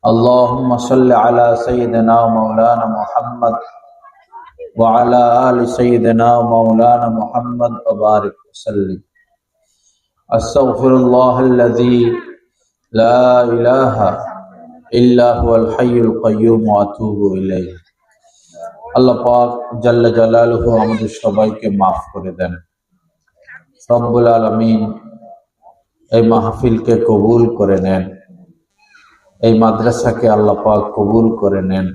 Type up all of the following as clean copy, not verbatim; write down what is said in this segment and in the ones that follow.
اللهم صل على سيدنا مولانا محمد وعلى آل سيدنا مولانا محمد وبارك وسلم. استغفر الله الذي لا إله إلا هو الحي القيوم وأتوب إليه. আল্লাহ পাক জাল্লা জালালুহু আমাদের সবাইকে মাফ করে দেন। রব্বুল আলামিন এই মাহফিলকে কবুল করে নেন, এই মাদ্রাসাকে আল্লাহ পাক কবুল করে নেন,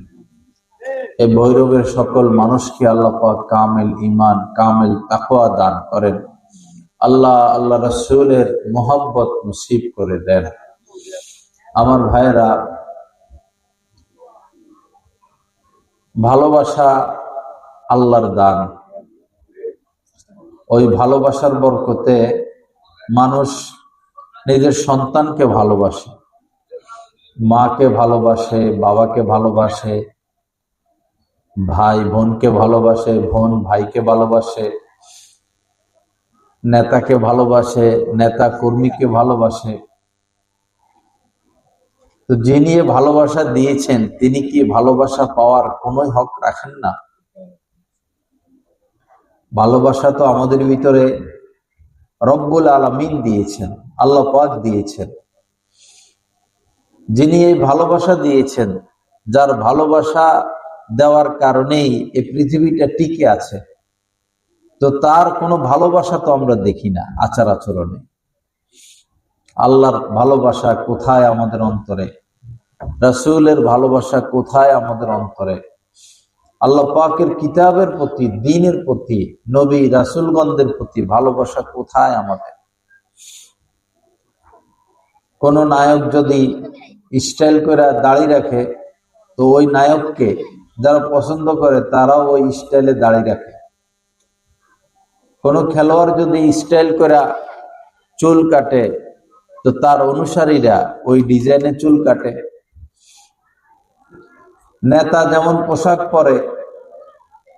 এই ভৈরবের সকল মানুষকে আল্লাহ পাক কামেল ঈমান কামেল তাকওয়া দান করেন। আল্লাহ রাসূলের মোহাব্বত নসিব করে দেন। আমার ভাইরা, ভালোবাসা আল্লাহর দান। ওই ভালোবাসার বরকতে মানুষ নিজের সন্তানকে ভালোবাসে, মাকে ভালোবাসে, বাবাকে ভালোবাসে, ভাই বোনকে ভালোবাসে, বোন ভাইকে ভালোবাসে, নেতাকে ভালোবাসে, নেতা কর্মীকে ভালোবাসে। তো যিনি ভালোবাসা দিয়েছেন তিনি কি ভালোবাসা পাওয়ার কোনো হক রাখেন না? ভালোবাসা তো আমাদের ভিতরে রব্বুল আলামিন দিয়েছেন, আল্লাহ পাক দিয়েছেন। যিনি এই ভালোবাসা দিয়েছেন, যার ভালোবাসা দেওয়ার কারণেই এই পৃথিবীটা টিকে আছে, তো তার কোনো ভালোবাসা তো আমরা দেখি না আচার আচরণে। আল্লাহর ভালোবাসা কোথায় আমাদের অন্তরে? রাসূলের ভালোবাসা কোথায় আমাদের অন্তরে? আল্লাহ পাকের কিতাবের প্রতি, দ্বীনের প্রতি, নবী রাসূলগণদের প্রতি ভালোবাসা কোথায় আমাদের? কোন নায়ক যদি স্টাইল করে দাড়ি রাখে, তো ওই নায়ককে যারা পছন্দ করে তারাও ওই স্টাইলে দাড়ি রাখে। কোন খেলোয়াড় যদি স্টাইল করে চুল কাটে, তো তার অনুসারীরা ওই ডিজাইনে চুল কাটে। নেতা যেমন পোশাক পরে,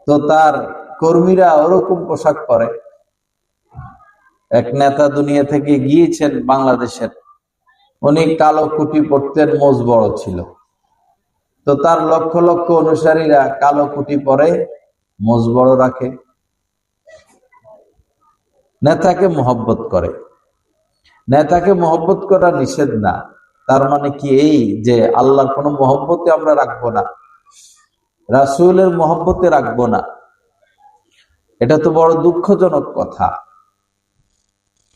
তো তার কর্মীরা ওরকম পোশাক পরে। এক নেতা দুনিয়া থেকে গিয়েছেন বাংলাদেশের, উনি কালো কুটি পরতেন, মোজ বড় ছিল, তো তার লক্ষ লক্ষ অনুসারীরা কালো কুটি পরে, মোজ বড় রাখে, নেতাকে মহব্বত করে। নেতাকে মহব্বত করা নিষেধ না, তার মানে কি এই যে আল্লাহর কোনো মহব্বতে আমরা রাখবো না, রাসূলের মহব্বতে রাখবো না? এটা তো বড় দুঃখজনক কথা।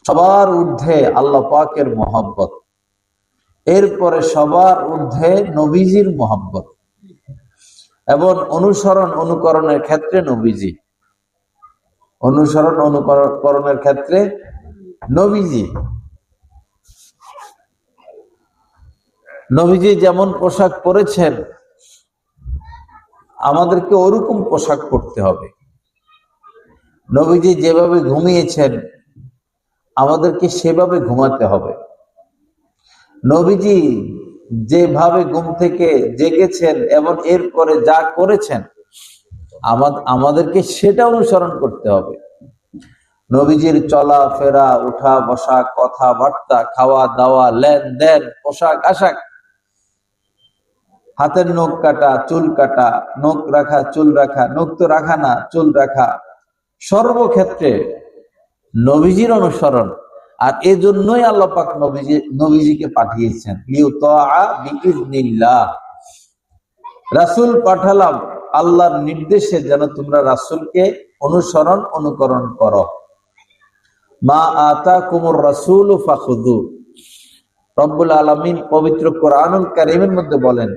সবার ঊর্ধ্বে আল্লাহ পাকের মহব্বত, এরপরে সবার ঊর্ধ্বে নবীজির মহব্বত, এবং অনুসরণ অনুকরণের ক্ষেত্রে নবীজি, অনুসরণ অনুকরণের ক্ষেত্রে নবীজি। নবীজি যেমন পোশাক পরেছেন, আমাদেরকে ওরকম পোশাক পরতে হবে। নবীজি যেভাবে ঘুমিয়েছেন, আমাদেরকে সেভাবে ঘুমাতে হবে। নবীজি যেভাবে ঘুম থেকে জেগেছেন এবং এরপরে যা করেছেন, আমাদেরকে সেটা অনুসরণ করতে হবে। নবীজির চলা ফেরা, উঠা বসা, কথাবার্তা, খাওয়া দাওয়া, লেনদেন, পোশাক আশাক, হাতের নখ কাটা, চুল কাটা, নখ রাখা, চুল রাখা, নখ তো রাখা না, চুল রাখা, সর্বক্ষেত্রে নবীজির অনুসরণ। আর এজন্যই আল্লাহ পাক নবীজিকে পাঠিয়েছেন, লিউতাআ বিইযনিল্লাহ। রাসূল পাঠালাম আল্লাহর নির্দেশে, যেন তোমরা রাসূলকে অনুসরণ অনুকরণ করো। মা আতাকুমুর রাসূলু ফাখুযু। রব্বুল আলামিন পবিত্র কোরআনুল কারীমের মধ্যে বলেন,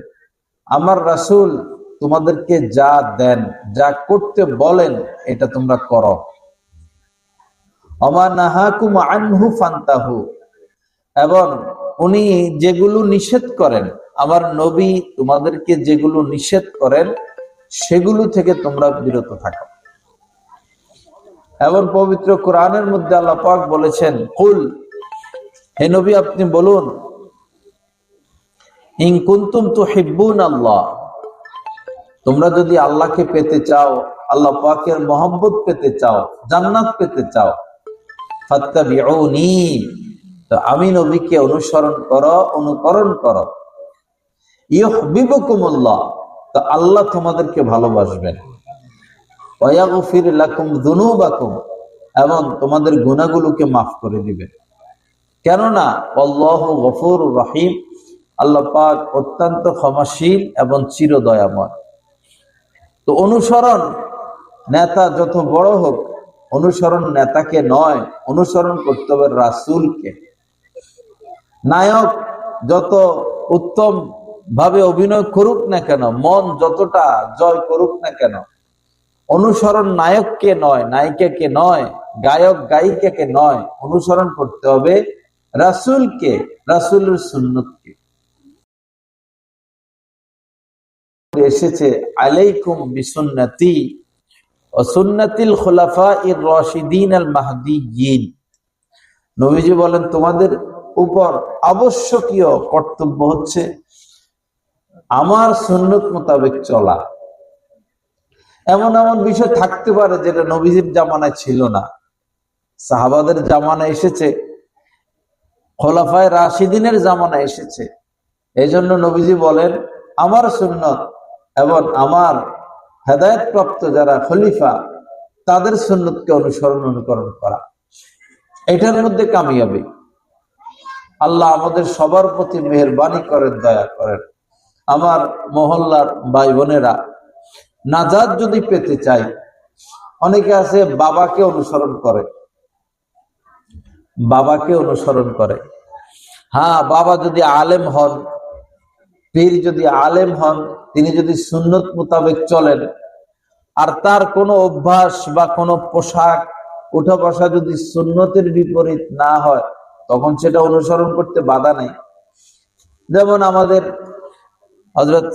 আমার রাসূল তোমাদেরকে যা দেন, যা করতে বলেন, এটা তোমরা করো। ওমা নাহাকুম আনহু ফান্তাহু। এবং উনি যেগুলো নিষেধ করেন, আমার নবী তোমাদেরকে যেগুলো নিষেধ করেন, সেগুলো থেকে তোমরা বিরত থাকো। এবং পবিত্র কোরআনের মধ্যে আল্লাহ পাক বলেছেন, কুল, হে নবী আপনি বলুন, ইন কুনতুম তুহিব্বুনাল্লাহ, তোমরা যদি আল্লাহকে পেতে চাও, আল্লাহ পাকের মহব্বত পেতে চাও, জান্নাত পেতে চাও, ফাত্তাবিউনি, তো আমি নবীকে অনুসরণ করো, অনুকরণ করো। ইউহিব্বুকুমুল্লাহ, তো আল্লাহ তোমাদেরকে ভালোবাসবেন। ওয়া ইয়াগফির লাকুম যুনুবাকুম, এবং তোমাদের গুনাহগুলোকে মাফ করে দিবেন। কেননা আল্লাহু গফুরুর রহিম, আল্লাহ পাক অত্যন্ত ক্ষমাশীল এবং চিরদয়াময়। তো অনুসরণ, নেতা যত বড় হোক, অনুসরণ নেতাকে নয়, অনুসরণ করতে হবে রাসূলকে। নায়ক যত উত্তম ভাবে অভিনয় করুক না কেন, মন যতটা জয় করুক না কেন, অনুসরণ নায়ককে নয়, নায়িকাকে নয়, গায়ক গায়িকাকে নয়, অনুসরণ করতে হবে রাসূলকে, রাসূলের সুন্নতকে। এসেছে আলাইকুম বিসুন্নতি ওয়া সুন্নাতিল খুলাফাইর রাশিদিন আল মাহদিয়্যিন। নবীজি বলেন, তোমাদের উপর আবশ্যকীয় কর্তব্য হচ্ছে আমার সুন্নত মোতাবেক চলা। এমন এমন বিষয় থাকতে পারে যেটা নবীজির জামানায় ছিল না, সাহাবাদের জামানায় এসেছে, খোলাফায়ে রাশিদিনের জামানায় এসেছে। এই জন্য নবীজি বলেন, আমার সুন্নত এবং আমার হেদায়েত প্রাপ্ত যারা খলিফা, তাদের সুন্নতকে অনুকরণ করা, এটার মধ্যে কামিয়াবি। আল্লাহ আমাদের সবার প্রতি মেহেরবানি করেন, দয়া করেন। আমার মহল্লার ভাই বোনেরা, নাজাত যদি পেতে চাই, অনেকে আছে বাবাকে অনুসরণ করে, বাবাকে অনুসরণ করে। হ্যাঁ, বাবা যদি আলেম হন, পীর যদি আলেম হন, তিনি যদি সুন্নত মোতাবেক চলেন, আর তার কোনো অভ্যাস বা কোনো পোশাক উঠা বসা যদি সুন্নতের বিপরীত না হয়, তখন সেটা অনুসরণ করতে বাধা নেই। যেমন আমাদের হযরত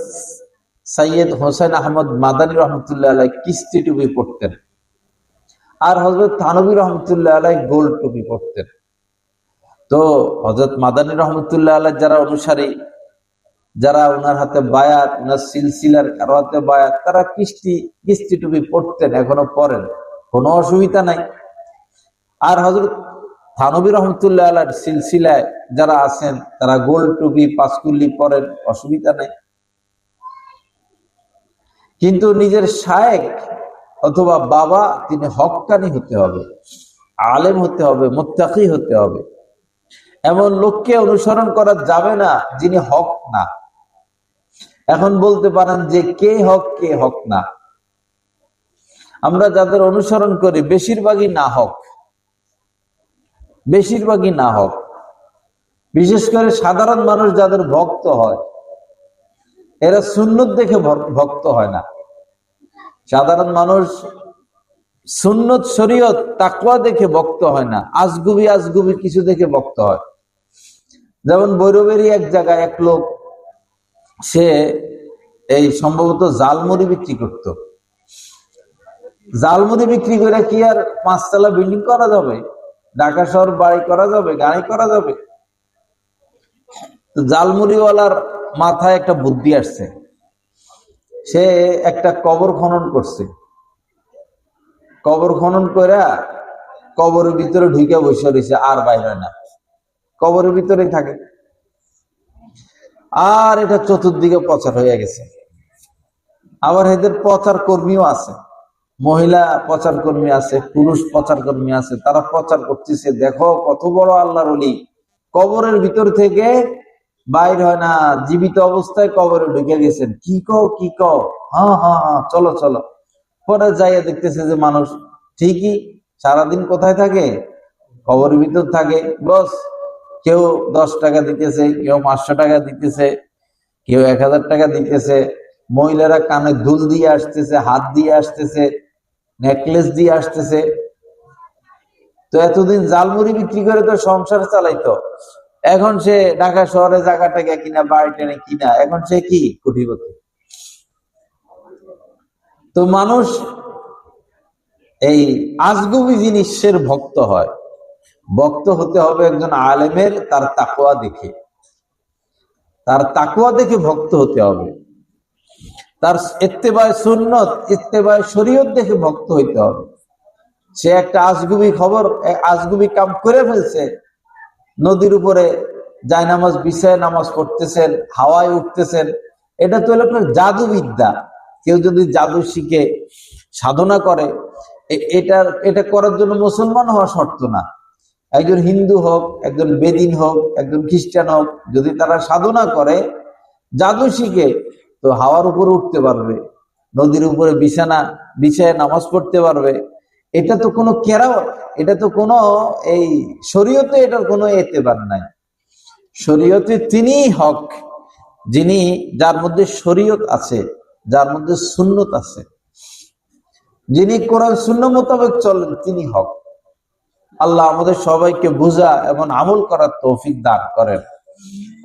সৈয়দ হোসেন আহমদ মাদানী রহমতুল্লাহ আলাই কিস্তি টুপি পড়তেন, আর হযরত থানভী রহমতুল্লাহ আলাই গোল টুপি পড়তেন। তো হযরত মাদানী রহমতুল্লাহ আলাই যারা অনুসারী, যারা ওনার হাতে বায়াত, ওনার সিলসিলার কারো হাতে বায়াত, তারা কিস্তি টুপি পড়তেন, এখনো পড়েন, কোনো অসুবিধা নাই। আর হযরত থানভী রহমতুল্লাহ আলাইহির সিলসিলায় যারা আছেন, তারা গোল টুপি পাঁচকুল্লি পরেন, অসুবিধা নেই। কিন্তু নিজের শায়েখ অথবা বাবা, তিনি হক্কানি হতে হবে, আলেম হতে হবে, মুত্তাকি হতে হবে। এমন লোককে অনুসরণ করা যাবে না যিনি হক না। এখন বলতে পারেন যে কে হক কে হক না। আমরা যাদের অনুসরণ করি বেশিরভাগই না হক, বেশিরভাগই না হক। বিশেষ করে সাধারণ মানুষ যাদের ভক্ত হয়, এরা সুন্নত দেখে ভক্ত হয় না। সাধারণ মানুষ সুন্নত শরীয়ত তাকওয়া দেখে ভক্ত হয় না, আজগুবি আজগুবি কিছু দেখে ভক্ত হয়। যেমন ভৈরবেরই এক জায়গায় এক লোক, সে এই সম্ভবত জালমুড়ি বিক্রি করত। জালমুড়ি বিক্রি করে কি আর 5 তলা বিল্ডিং করা যাবে? ঢাকা শহর বাড়ি করা যাবে, গাড়ি করা যাবে? তো জালমুড়িওয়ালার মাথায় একটা বুদ্ধি আসছে, সে একটা কবর খনন করছে। কবর খনন করে কবরের ভিতরে ঢুকে বসে রয়েছে, আর বাইরে হয় না, কবরের ভিতরেই থাকে। আর এটা চতুর্দিকে প্রচার হয়ে গেছে। আবার এদের প্রচার কর্মীও আছে, মহিলা প্রচার কর্মী আছে, পুরুষ প্রচার কর্মী আছে। তারা প্রচার করতেছে, দেখো কত বড় আল্লাহর ওলি, কবরের ভিতর থেকে বাইর হয় না, জীবিত অবস্থায় কবরে ঢুকে গেছেন। কি কও, কি কও? হ্যাঁ হ্যাঁ হ্যাঁ, চলো চলো। পরে যাইয়া দেখতেছে যে মানুষ ঠিকই সারাদিন কোথায় থাকে? কবরের ভিতর থাকে। বস, কেউ 10 টাকা দিতেছে, কেউ 500 টাকা দিতেছে, কেউ 1000 টাকা দিতেছে। মহিলারা কানে দুল দিয়ে আসতেছে, হাত দিয়ে আসতেছে, নেকলেস দিয়ে আসতেছে। তো এতদিন জালমুড়ি বিক্রি করে তো সংসার চালাইতো, এখন সে ঢাকা শহরে জায়গা টাকা কিনা, বাড়ি টেনে কিনা, এখন সে কি কোটিপতি। তো মানুষ এই আজগুবি জিনিসের ভক্ত হয়। ভক্ত হতে হবে একজন আলেমের, তার তাকওয়া দেখে, তার তাকওয়া দেখে ভক্ত হতে হবে। তার ইত্তেবায়ে সুন্নত, ইত্তেবায়ে শরীয়ত দেখে ভক্ত হইতে হবে। সে একটা আজগুবি খবর, আজগুবি কাম করে ফেলছে, নদীর উপরে জায়নামাজ বিছায় নামাজ পড়তেছেন, হাওয়ায় উঠতেছেন, এটা তো হলো আপনার জাদুবিদ্যা। কেউ যদি জাদু শিখে সাধনা করে, এটা করার জন্য মুসলমান হওয়া শর্ত না। একজন হিন্দু হোক, একজন বেদিন হোক, একজন খ্রিস্টান হোক, যদি তারা সাধনা করে, জাদু শিখে, তো হাওয়ার উপরে উঠতে পারবে, নদীর উপরে বিছায় নামাজ পড়তে পারবে। এটা তো কোনো কেরামত, এটা তো কোনো এই শরীয়তে এটার কোনো এতেবার নাই। শরীয়তে তিনিই হক, যিনি, যার মধ্যে শরীয়ত আছে, যার মধ্যে সুন্নত আছে, যিনি কোরআন সুন্নাহ মোতাবেক চলেন, তিনি হক। আল্লাহ আমাদের সবাইকে বুঝা এবং আমল করার তৌফিক দান করেন।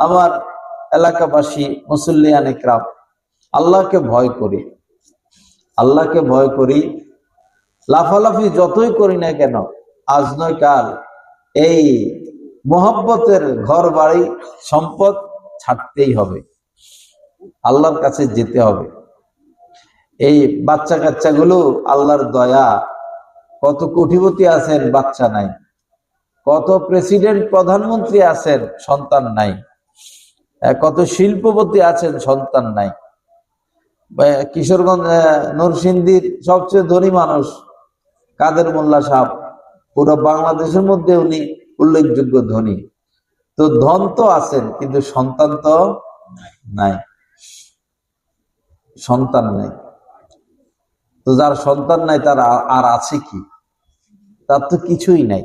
আমার এলাকাবাসী, মুসল্লিয়ান ইকরাম, আল্লাহকে ভয় করি, আল্লাহকে ভয় করি। লাফালাফি যতই করি না কেন, আজ নয় কাল এই মোহাব্বতের ঘর বাড়ি সম্পদ ছাড়তেই হবে, আল্লাহর কাছে যেতে হবে। এই বাচ্চা কাচ্চাগুলো আল্লাহর দয়া, কত কোটিপতি আছেন, বাচ্চা নাই। কত প্রেসিডেন্ট, প্রধানমন্ত্রী আছেন, সন্তান নাই। কত শিল্পপতি আছেন, সন্তান নাই। কিশোরগঞ্জ নরসিংদীর সবচেয়ে ধনী মানুষ কাদের মোল্লা সাহেব, পুরো বাংলাদেশের মধ্যে উনি উল্লেখযোগ্য ধনী। তো ধন তো আছেন, কিন্তু সন্তান তো নাই, সন্তান নাই। তো যার সন্তান নাই তার আর আছে কি? তার তো কিছুই নাই।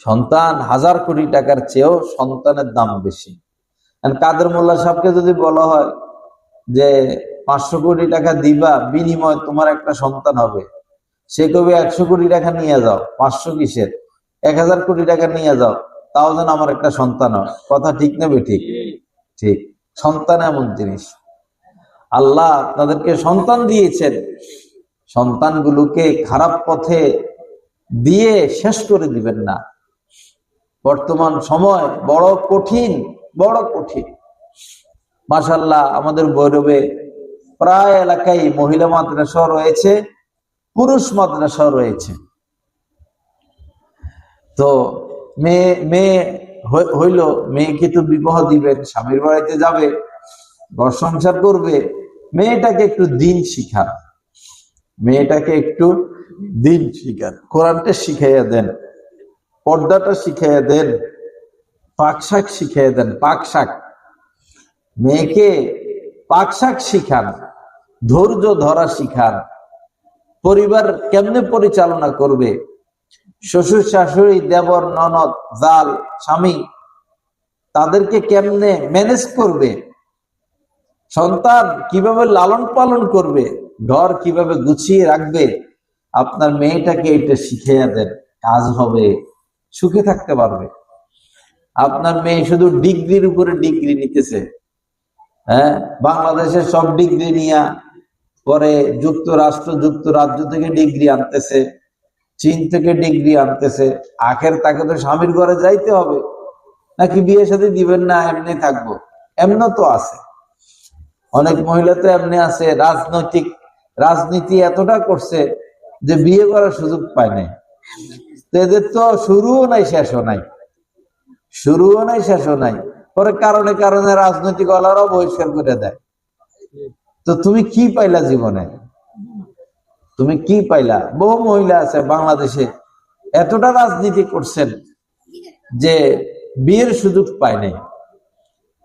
সন্তান 1000 কোটি টাকার চেয়েও সন্তানের দাম বেশি। কাদের মোল্লা সাহেবকে যদি বলা হয় যে 500 কোটি টাকা দিবা, বিনিময় তোমার একটা সন্তান হবে, সে কবে 100 কোটি টাকা নিয়ে যাও, 500 কিসের, 1000 কোটি টাকা নিয়ে যাও, তাও যেন আমার একটা সন্তান হয়। কথা ঠিক নেবে? ঠিক ঠিক। সন্তান এমন জিনিস, আল্লাহ আপনাদেরকে সন্তান দিয়েছেন, সন্তানগুলোকে খারাপ পথে দিয়ে শেষ করে দিবেন না। বর্তমান সময় বড় কঠিন, বড় কঠিন। মাশাআল্লাহ, আমাদের ভৈরবে প্রায় এলাকায় মহিলা মাদ্রাসা রয়েছে, পুরুষ মাদ্রাসা রয়েছে। তো মেয়ে হইল, মেয়েকে তো বিবাহ দিবেন, স্বামীর বাড়িতে যাবে, ঘর সংসার করবে। মেয়েটাকে একটু দিন শিখান, মেয়েটাকে একটু দিন শিখান, কোরআনটা শিখাইয়া দেন, পর্দাটা শিখাইয়া দেন, পাকশাক শিখাইয়া দেন। পাকশাক, মেয়েকে পাকশাক শিখান, ধৈর্য ধরা শিখান, পরিবার কেমনে পরিচালনা করবে, শ্বশুর শাশুড়ি, দেবর ননদ, জাল, স্বামী, তাদেরকে কেমনে ম্যানেজ করবে, সন্তান কিভাবে লালন পালন করবে, ঘর কিভাবে গুছিয়ে রাখবে, আপনার মেয়েটাকে এটা শিখিয়ে দেন, কাজ হবে, সুখে থাকতে পারবে। আপনার মেয়ে শুধু ডিগ্রির উপরে ডিগ্রি নিতেছে, বাংলাদেশের সব ডিগ্রি নিয়ে পরে যুক্তরাজ্য থেকে ডিগ্রি আনতেছে, চীন থেকে ডিগ্রি আনতেছে। আখের তাকে তো স্বামীর ঘরে যাইতে হবে, নাকি বিয়ে সাথে দিবেন না, এমনি থাকবো, এমন তো আছে। অনেক মহিলা তো এমনি আছে, রাজনীতি এতটা করছে যে বিয়ে করার সুযোগ পায় নাই। এদের তো শুরুও নাই, শেষও নাই, শুরুও নাই, শেষও নাই। পরে কারণে কারণে রাজনৈতিক ওলারাও বহিষ্কার করে দেয়। তো তুমি কি পাইলা জীবনে? তুমি কি পাইলা? বহু মহিলা আছে বাংলাদেশে এতটা রাজনীতি করছেন যে বিয়ের সুযোগ পায় নাই।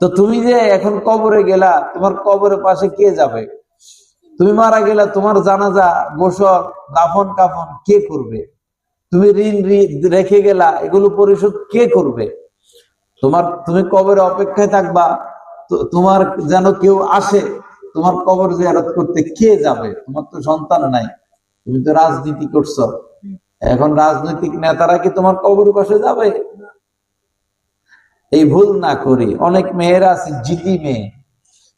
তো তুমি যে এখন কবরে গেলা, তোমার কবরের পাশে কে যাবে? তুমি মারা গেলা, তোমার জানাজা, গোসল, দাফন কাফন কে করবে? তুমি ঋণ রেখে গেলা, এগুলো পরিশোধ কে করবে? তুমি কবরে অপেক্ষায় থাকবা, তোমার যেন কেউ আসে তোমার কবর জিয়ারত করতে, কে যাবে? তোমার তো সন্তান নাই, তুমি তো রাজনীতি করছো। এখন রাজনৈতিক নেতারা কি তোমার কবর পাশে যাবে? এই ভুল না করি। অনেক মেয়েরা আছে জিদি মেয়ে,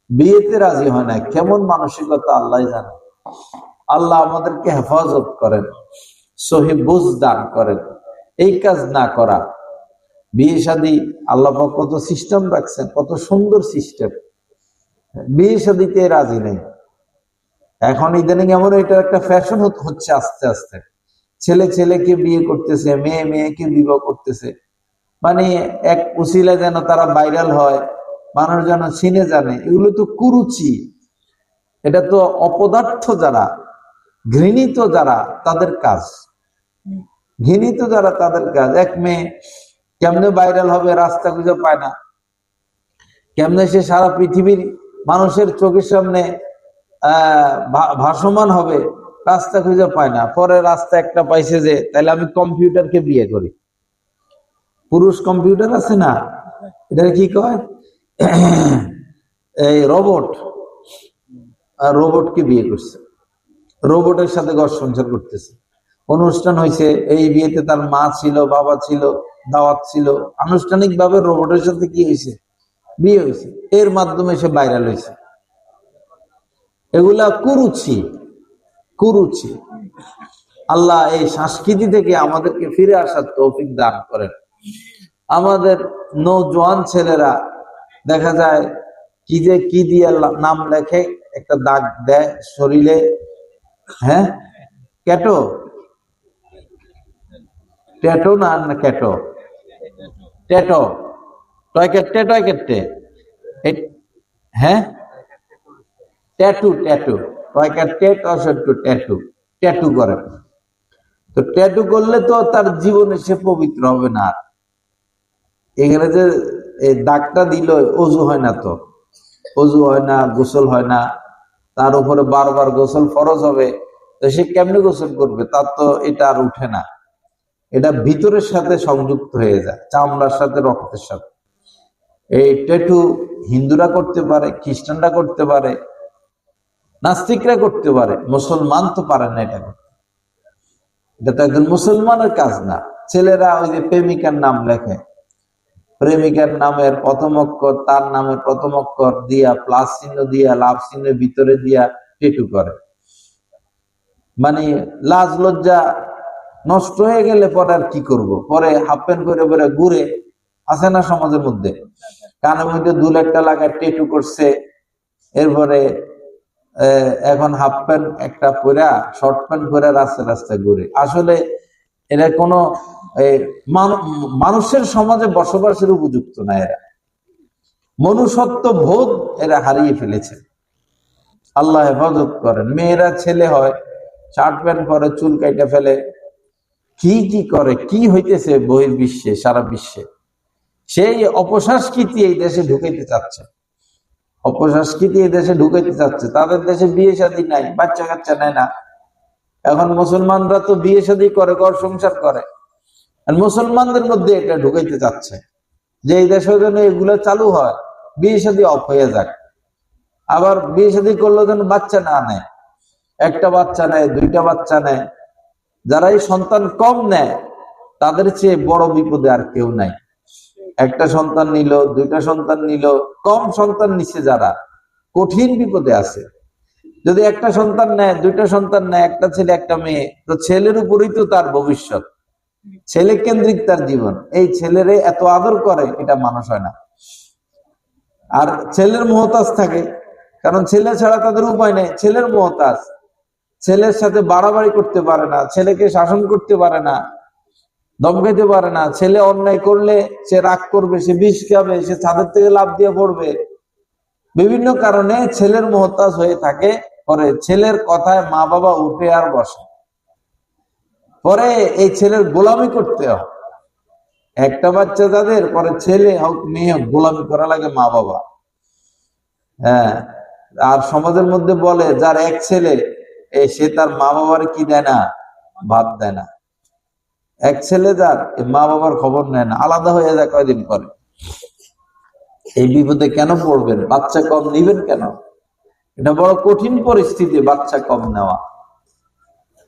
বিয়েতে রাজি হয় না, কেমন মানসিকতা আল্লাহ জানে। আল্লাহ আমাদেরকে হেফাজত করেন, সহি বুঝ দান করেন। এই কাজ না করা, বিয়ে শাদী আল্লাহ কত সিস্টেম রাখছেন, কত সুন্দর সিস্টেম। বিয়ে শাদীতে রাজি নেই। এখন ইদানিং এমন এটা একটা ফ্যাশন হচ্ছে, আস্তে আস্তে ছেলে ছেলেকে বিয়ে করতেছে, মেয়ে মেয়েকে বিবাহ করতেছে। মানে এক উসিলা যেন তারা ভাইরাল হয়, মানুষ যেন চিনে জানে, এগুলো তো কুরুচি। এটা তো অপদার্থ যারা, ঘৃণিত যারা, তাদের কাজ। ঘৃণিত যারা তাদের কাজ। এক মেয়ে কেমনে ভাইরাল হবে, রাস্তা খুঁজে পায় না, কেমনে সে সারা পৃথিবীর মানুষের চোখের সামনে ভাসমান হবে, রাস্তা খুঁজে পায় না। পরে রাস্তা একটা পাইছে যে তাহলে আমি কম্পিউটারকে বিয়ে করি। পুরুষ কম্পিউটার আছে না, এটা কি কয়, এই রোবট, রোবটকে বিয়ে করছে, রোবটের সাথে ঘর সংসার করতেছে। অনুষ্ঠান হয়েছে, এই বিয়েতে তার মা ছিল, বাবা ছিল, দাওয়াত ছিল, আনুষ্ঠানিক ভাবে রোবটের সাথে কি হয়েছে, বিয়ে হয়েছে। এর মাধ্যমে সে ভাইরাল হয়েছে। এগুলা কুরুচি, কুরুচি। আল্লাহ এই সংস্কৃতি থেকে আমাদেরকে ফিরে আসার তৌফিক দান করেন। আমাদের নওজোয়ান ছেলেরা দেখা যায় কি দিয়ে নাম লেখে, একটা দাগ দেয় শরীরে, হ্যাঁ, ক্যাটো, ট্যাটো না ক্যাটো, ট্যাটো, টয়কেটে, টয়কেটে, হ্যাঁ, ট্যাটু, ট্যাটু, টয়কেটে, টয়কেটে, ট্যাটু, ট্যাটু করে। তো ট্যাটু করলে তো তার জীবনে সে পবিত্র হবে না। এখানে যে এই দাগটা দিল, অজু হয় না, তো অজু হয় না, গোসল হয় না, তার উপরে বারবার গোসল ফরজ হবে, তো সে কেমনে গোসল করবে? তার তো এটা আর উঠে না। এটা ভিতরের সাথে সংযুক্ত হয়ে যায়, চামড়ার সাথে, রক্তের সাথে। এই ট্যাটু হিন্দুরা করতে পারে, খ্রিস্টানরা করতে পারে, নাস্তিকরা করতে পারে, মুসলমান তো পারে না এটা করতে। এটা তো একজন মুসলমানের কাজ না। ছেলেরা ওই যে প্রেমিকার নাম লেখে, প্রেমিকার নামের প্রথম অক্ষর, তার নামের প্রথম অক্ষর দিয়া, প্লাস চিহ্ন দিয়া, লাভ চিহ্নের ভিতরে দিয়া ট্যাটু করে। মানে লাজ লজ্জা নষ্ট হয়ে গেলে পরে আর কি করব? পরে হাফ প্যান্ট করে পরে ঘুরে, আছে না সমাজের মধ্যে, কানের মধ্যে দুল একটা লাগায় ট্যাটু করছে, এরপরে এখন হাফ প্যান্ট একটা পরা, শর্ট প্যান্ট পরে রাস্তায় রাস্তায় ঘুরে। আসলে এরা কোনো মানুষের সমাজে বসবাসের উপযুক্ত না। এরা মনুষ্যত্ব বোধ এরা হারিয়ে ফেলেছে। আল্লাহ হেফাজত করেন। মেয়েরা ছেলে হয়, শার্ট প্যান্ট পরে, চুল কাইটা ফেলে, কি করে, কি হইতেছে বহির্বিশ্বে, সারা বিশ্বে। সেই অপসংস্কৃতি এই দেশে ঢুকাইতে চাচ্ছে, অপসংস্কৃতি এই দেশে ঢুকাইতে চাচ্ছে। তাদের দেশে বিয়ে শাদী নাই, বাচ্চা কাচ্চা নেয় না। এখন মুসলমানরা তো বিয়ে শাদী করে, ঘর সংসার করে, আর মুসলমানদের মধ্যে এটা ঢুকাইতে চাচ্ছে যে এই দেশে যেন এগুলো চালু হয়, বিয়ে শাদী অফ হয়ে যাক। আবার বিয়ে শাদী করলে যেন বাচ্চা না নেয়, একটা বাচ্চা নেয়, দুইটা বাচ্চা নেয়। যারা এই সন্তান কম নেয়, তাদের চেয়ে বড় বিপদে আর কেউ নাই। একটা সন্তান নিল, দুইটা সন্তান নিল, কম সন্তান নিচ্ছে যারা, কঠিন বিপদে আছে। যদি একটা সন্তান নেয়, দুইটা সন্তান নেয়, একটা ছেলে একটা মেয়ে, তো ছেলের উপরেই তো তার ভবিষ্যৎ, ছেলে কেন্দ্রিক তার জীবন। এই ছেলেরে এত আদর করে, এটা মানুষ হয় না। আর ছেলের মোহতাজ থাকে, কারণ ছেলে ছাড়া তাদের উপায় নেই। ছেলের মোহতাজ, ছেলের সাথে বাড়াবাড়ি করতে পারে না, ছেলেকে শাসন করতে পারে না, দমকাইতে পারে না। ছেলে অন্যায় করলে সে রাগ করবে, সে বিষ খাবে, সে ছাদের থেকে লাফ দিয়ে পড়বে। বিভিন্ন কারণে ছেলের মোহতাজ হয়ে থাকে। পরে ছেলের কথায় মা বাবা উঠে আর বসে, পরে এই ছেলের গোলামি করতে হয়। একটা বাচ্চা তাদের, পরে ছেলে হোক মেয়ে হোক, গোলামি করা লাগে মা বাবা। হ্যাঁ, আর সমাজের মধ্যে বলে যার এক ছেলে, সে তার মা বাবার কি দেয় না, ভাত দেয় না। এক ছেলে যার, মা বাবার খবর নেয় না, আলাদা হয়ে যায় কয়দিন পরে। এই বিপদে কেন পড়বেন? বাচ্চা কম নিবেন কেন? এটা বড় কঠিন পরিস্থিতি, বাচ্চা কম নেওয়া।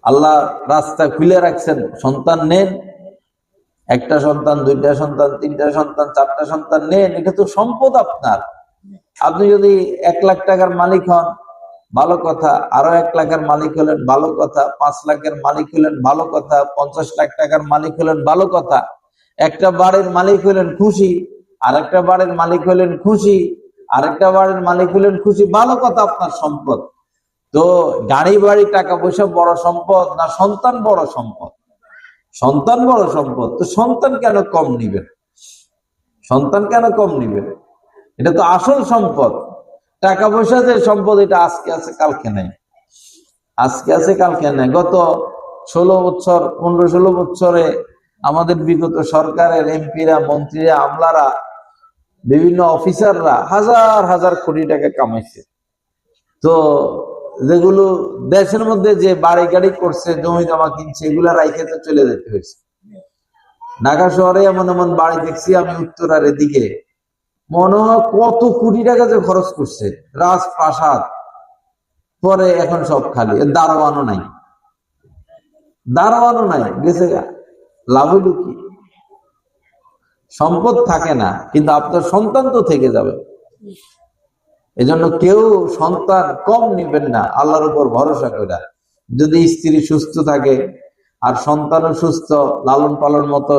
আল্লাহ রাস্তা খুলে রাখছেন, সন্তান নেন। একটা সন্তান, দুইটা সন্তান, তিনটা সন্তান, চারটা সন্তান নেন। এটা তো সম্পদ আপনার। আপনি যদি 1 লাখ টাকার মালিক হন, ভালো কথা। আরো 1 লাখের মালিক হলেন, ভালো কথা। 5 লাখের মালিক হলেন, ভালো কথা। 50 লাখ টাকার মালিক হলেন, ভালো কথা। একটা বাড়ির মালিক হলেন, খুশি। আরেকটা বাড়ির মালিক হলেন, খুশি। আরেকটা বাড়ির মালিক হলেন, খুশি, ভালো কথা। আপনার সম্পদ তো গাড়ি বাড়ি টাকা পয়সা বড় সম্পদ না সন্তান বড় সম্পদ? সন্তান বড় সম্পদ। তো সন্তান কেন কম নিবেন? সন্তান কেন কম নিবে? এটা তো আসল সম্পদ। টাকা পয়সা যে সম্পদ, এটা আজকে আছে কালকে নাই, আজকে আছে কালকে নাই। গত 16 বছর 15-16 বছরে আমাদের বিগত সরকারের এমপিরা, মন্ত্রীরা, আমলারা, বিভিন্ন অফিসাররা হাজার হাজার কোটি টাকা কামাইছে। তো যেগুলো দেশের মধ্যে যে বাড়ি গাড়ি করছে, জমি জমা কিনছে, এগুলা রাইখে তো চলে যেতে হয়েছে। ঢাকা শহরে এমন এমন বাড়ি দেখছি আমি, উত্তরার এদিকে মনে হয় কত কোটি টাকা যে খরচ করছে, রাজপ্রাসাদ, পরে এখন সব খালি, দারোয়ানও নাই, দারোয়ানও নাই, গেছে গা। লাভ হইল কি? সম্পদ থাকে না, কিন্তু আপনার সন্তান তো থেকে যাবে। এজন্য কেউ সন্তান কম নিবেন না, আল্লাহর উপর ভরসা করে। যদি স্ত্রী সুস্থ থাকে আর সন্তানও সুস্থ, লালন পালন মতো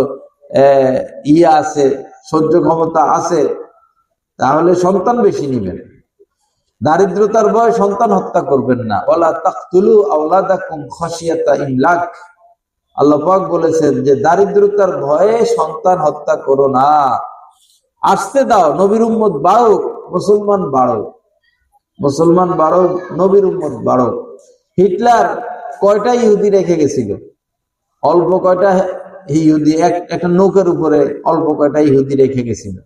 আছে, সহ্য ক্ষমতা আছে, তাহলে সন্তান বেশি নিবেন। দারিদ্রতার ভয়ে সন্তান হত্যা করবেন না। ওয়ালা তাকতুলু আওলাদাকুম খাশিয়াতা ইমলাক। আল্লাহ পাক বলেছেন যে দারিদ্রতার ভয়ে সন্তান হত্যা করো না। আসতে দাও, নবীর উম্মত বাড়ুক, মুসলমান বাড়ুক, মুসলমান বাড়ুক, নবীর উম্মত বাড়ুক। হিটলার কয়টা ইহুদি রেখে গেছিল? অল্প কয়টা ইহুদি, একটা নৌকার উপরে অল্প কয়টা ইহুদি রেখে গেছিল।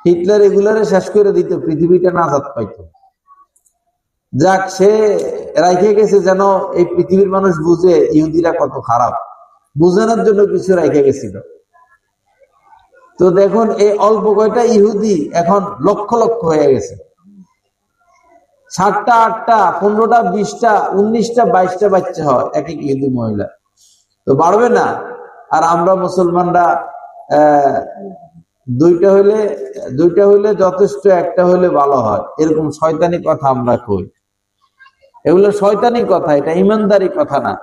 হিটলার এগুলারে শেষ করে দিত, পৃথিবীটা নাজাত পাইত। যাক, সে রাইখে গেছে যেন এই পৃথিবীর মানুষ বুঝে ইহুদিরা কত খারাপ, বুঝানোর জন্য কিছু রাইখে গেছিল। তো দেখুন, এই অল্প কয়টা ইহুদি এখন লক্ষ লক্ষ হয়ে গেছে। 7টা 8টা 15টা 20টা 19টা 22টা বাচ্চা হয় এক এক ইহুদি মহিলা। তো বাড়বে না? আর আমরা মুসলমানরা দুইটা হইলে যথেষ্ট, একটা হইলে ভালো হয়, এরকম শয়তানি কথা আমরা কই। এগুলো শয়তানি কথা, এটা ইমানদারি কথা না।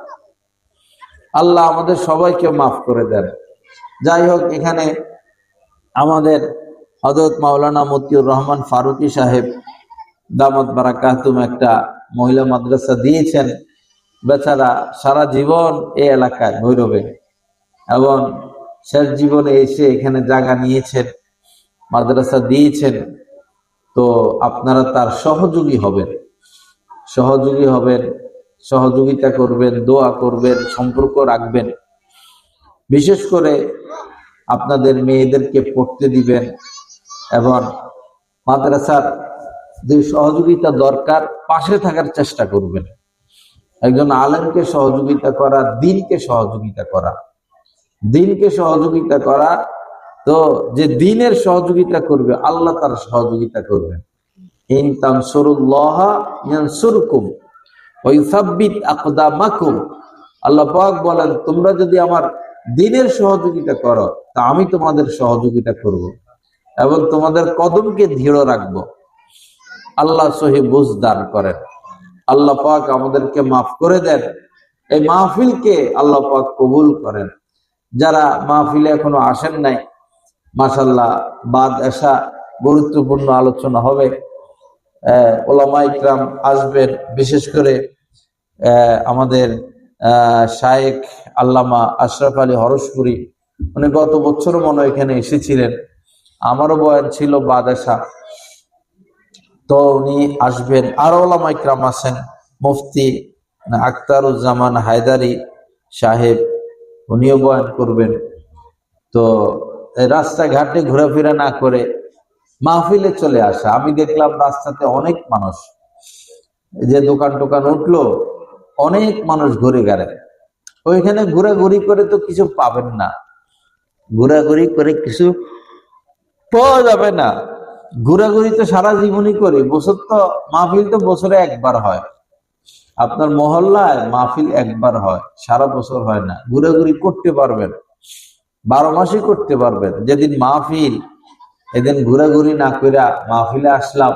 আল্লাহ আমাদের সবাইকে মাফ করে দেন। যাই হোক, এখানে আমাদের হযরত মাওলানা মতিউর রহমান ফারুকী সাহেব দামাত বারাকাতুম একটা মহিলা মাদ্রাসা দিয়েছেন। বেচারা সারা জীবন এই এলাকায় ভৈরবে, এবং শেষ জীবনে এসে এখানে জায়গা নিয়েছেন, মাদ্রাসা দিয়েছেন। তো আপনারা তার সহযোগী হবেন, সহযোগিতা করবেন, দোয়া করবেন, সম্পর্ক রাখবেন। বিশেষ করে আপনাদের মেয়েদেরকে পড়তে দিবেন, এবং মাদ্রাসার যে সহযোগিতা দরকার পাশে থাকার চেষ্টা করবেন। একজন আলেমকে সহযোগিতা করা, দ্বীনকে সহযোগিতা করা। তো যে দ্বীনের সহযোগিতা করবে, আল্লাহ তার সহযোগিতা করবেন। ইন তানসুরুল্লাহা ইয়ানসুরকুম ওয়া ইউসাব্বিত আকদামাকুম। আল্লাহ পাক বলেন, তোমরা যদি আমার দ্বীনের সহযোগিতা করো, তা আমি তোমাদের সহযোগিতা করব এবং তোমাদের কদমকে দৃঢ় রাখব। আল্লাহ সহি বুঝ দান করেন। আল্লাহ পাক আমাদেরকে মাফ করে দেন। এই মাহফিলকে আল্লাহ পাক কবুল করেন। যারা মাহফিলে এখনো আসেন নাই, মাশাআল্লাহ, বাদ এশা গুরুত্বপূর্ণ আলোচনা হবে। ওলামা ইকরাম আসবেন, বিশেষ করে আমাদের শায়েখ আল্লামা আশরাফ আলী হরসপুরি, উনি গত বছরও মনে এখানে এসেছিলেন, আমারও বয়ান ছিল বাদ এশা, তো উনি আসবেন। আরো ওলামা ইকরাম আছেন, মুফতি আখতারুজ্জামান হায়দারি সাহেব, উনিও বয়ান করবেন। তো রাস্তাঘাটে ঘোরাফেরা না করে মাহফিলে চলে আসা। আমি দেখলাম রাস্তাতে অনেক মানুষ, যে দোকান টোকান উঠলো, অনেক মানুষ ঘুরে গেলে। ওইখানে ঘোরাঘুরি করে তো কিছু পাবেন না, ঘোরাঘুরি করে কিছু পাওয়া যাবে না। ঘোরাঘুরি তো সারা জীবনই করি, বছর তো মাহফিল তো বছরে একবার হয়, আপনার মহল্লায় মাহফিল একবার হয়, সারা বছর হয় না। ঘোরাঘুরি করতে পারবেন, 12 মাসই করতে পারবেন। যেদিন মাহফিল, এদিন ঘোরাঘুরি না কইরা মাহফিলে আসলাম,